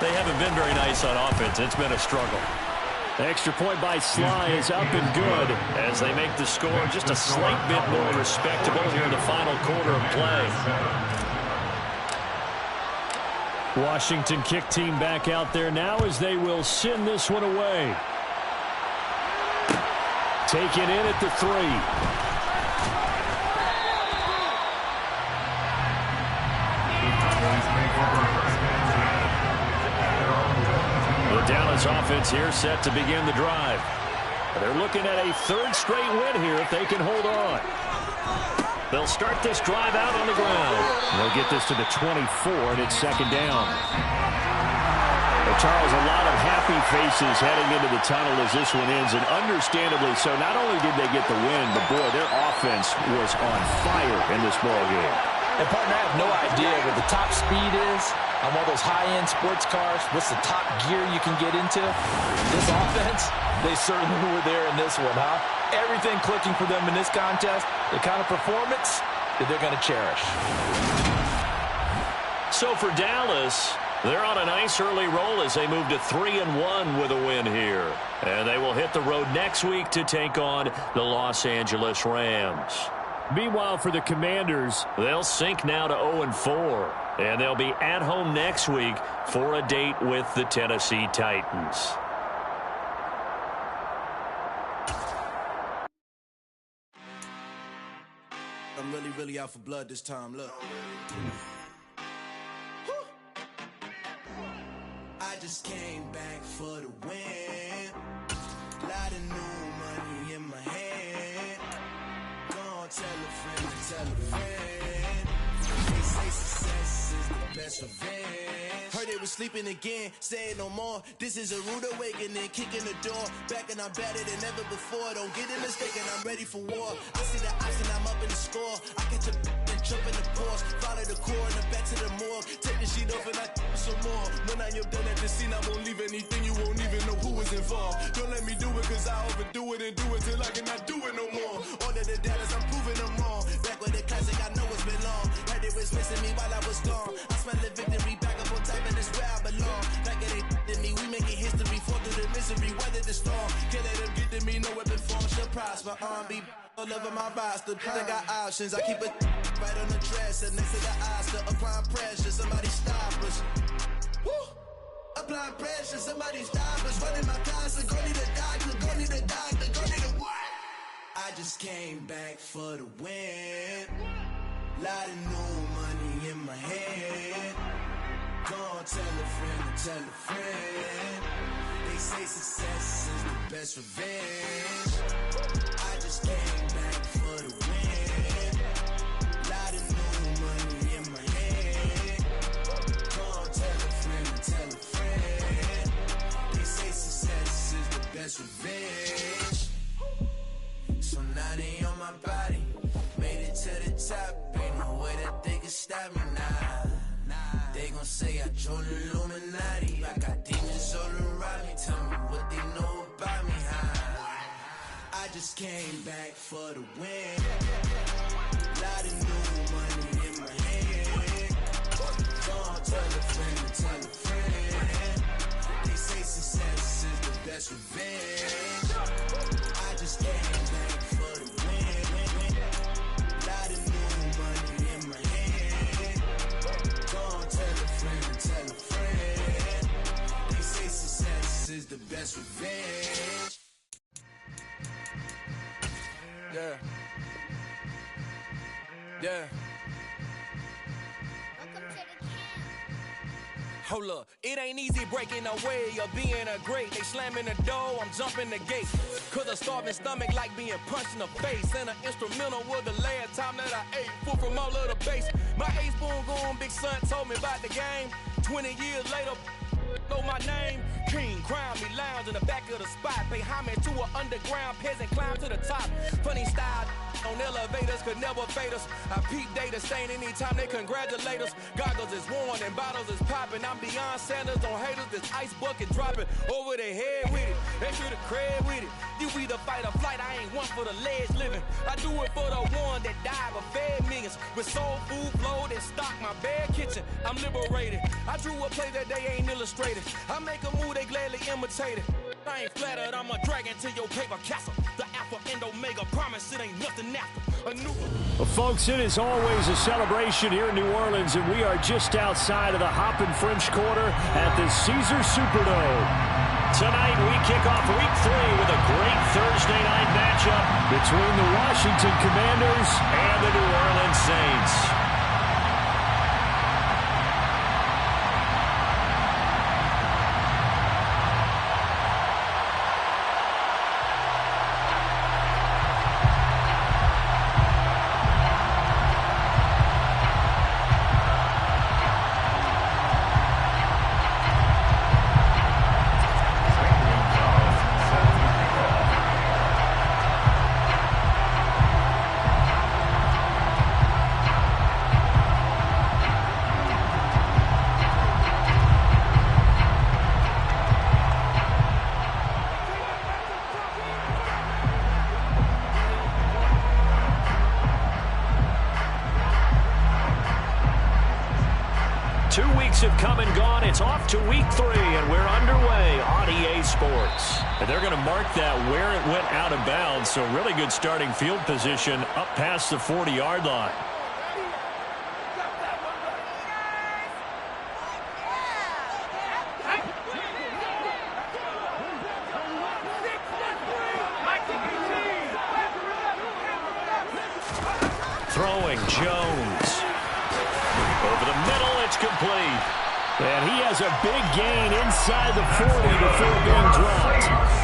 they haven't been very nice on offense. It's been a struggle. The extra point by Sly is up and good as they make the score just a slight bit more respectable here in the final quarter of play. Washington kick team back out there now as they will send this one away. Taken in at the 3. The Dallas offense here set to begin the drive. They're looking at a 3rd straight win here if they can hold on. They'll start this drive out on the ground. They'll get this to the 24, and it's 2nd down. Well, Charles, a lot of happy faces heading into the tunnel as this one ends, and understandably so. Not only did they get the win, but boy, their offense was on fire in this ball game. And, partner, I have no idea what the top speed is on one of those high-end sports cars. What's the top gear you can get into? This offense, they certainly were there in this one, huh? Everything clicking for them in this contest, the kind of performance that they're going to cherish. So for Dallas, they're on a nice early roll as they move to 3-1 with a win here. And they will hit the road next week to take on the Los Angeles Rams. Meanwhile, for the Commanders, they'll sink now to 0-4. And they'll be at home next week for a date with the Tennessee Titans. I'm really out for blood this time. Look. I just came back for the win. Lot of new money in my hand. Gonna tell a friend to tell a friend. They say success is the best revenge. Heard they was sleeping again, say it no more. This is a rude awakening, kicking the door. Back and I'm better than ever before. Don't get it mistaken, I'm ready for war. I see the option, I'm up in the score. I catch a and jump in the course. Follow the core and the back to the morgue. Take the sheet off and I some more. When I am done at the scene, I won't leave anything. You won't even know who was involved. Don't let me do it, cause I overdo it and do it till I cannot do it no more. All of the data, I'm proving them wrong. Back with the classic, I know it's been long. Heard it was missing me while I was gone. I smell the victory back up on top, and it's where I belong. Like it ain't to me, we making history. Fall through the misery, weather the storm. Can't let them get to me, no weapon form shall prosper. Be all over my roster. I got options, I keep it right on the dresser. Next to the Oscar, applying pressure. Somebody stop us. Woo! Applying pressure, somebody stop us. Running my closet, go need a doctor, go need a doctor, go need a what? I just came back for the win. Lot of new money in my hand. Gonna tell a friend to tell a friend. They say success is the best revenge. I just came back for the win. Lot of new money in my hand. Gonna tell a friend to tell a friend. They say success is the best revenge. So now they on my body. Made it to the top. Ain't no way that they can stop me now. They gon' say I joined the Illuminati. I got demons all around me. Tell me what they know about me, huh? I just came back for the win. Lot of new money in my hand. Gonna tell a friend to tell a friend. They say success is the best revenge. I just came back for the win. Lot of new money in my hand. Gonna tell a friend to tell a friend. They say success is the best revenge. Yeah. Yeah. Hold up, it ain't easy breaking away or being a great. They slamming the door, I'm jumping the gate. Cause a starving stomach like being punched in the face. And an instrumental was the last time that I ate food from all of the base. My ace boom goon, big son told me about the game. 20 years later, know my name. King, crown me, lounge in the back of the spot. Pay homage to an underground peasant, climb to the top. Funny style on elevators could never fade us. I peep data stain anytime they congratulate us. Goggles is worn and bottles is popping. I'm Deion Sanders on haters, this ice bucket dropping over their head with it. They should have cred with it. You either fight or flight, I ain't one for the ledge living. I do it for the one that died but fed millions. With soul food flowed and stocked my bare kitchen. I'm liberated. I drew a play that they ain't illustrated. I make a move, they gladly imitate it. I ain't flattered, I'm a dragon to your paper castle. The Alpha and Omega promise it ain't nothing after. Well, folks, it is always a celebration here in New Orleans, and we are just outside of the Hoppin' French Quarter at the Caesars Superdome. Tonight, we kick off Week 3 with a great Thursday night matchup between the Washington Commanders and the New Orleans Saints. Have come and gone. It's off to Week 3, and we're underway on EA Sports. And they're going to mark that where it went out of bounds, so really good starting field position up past the 40-yard line. throwing. Jones. Over the middle, it's complete. And he has a big gain inside the 40 before being dropped.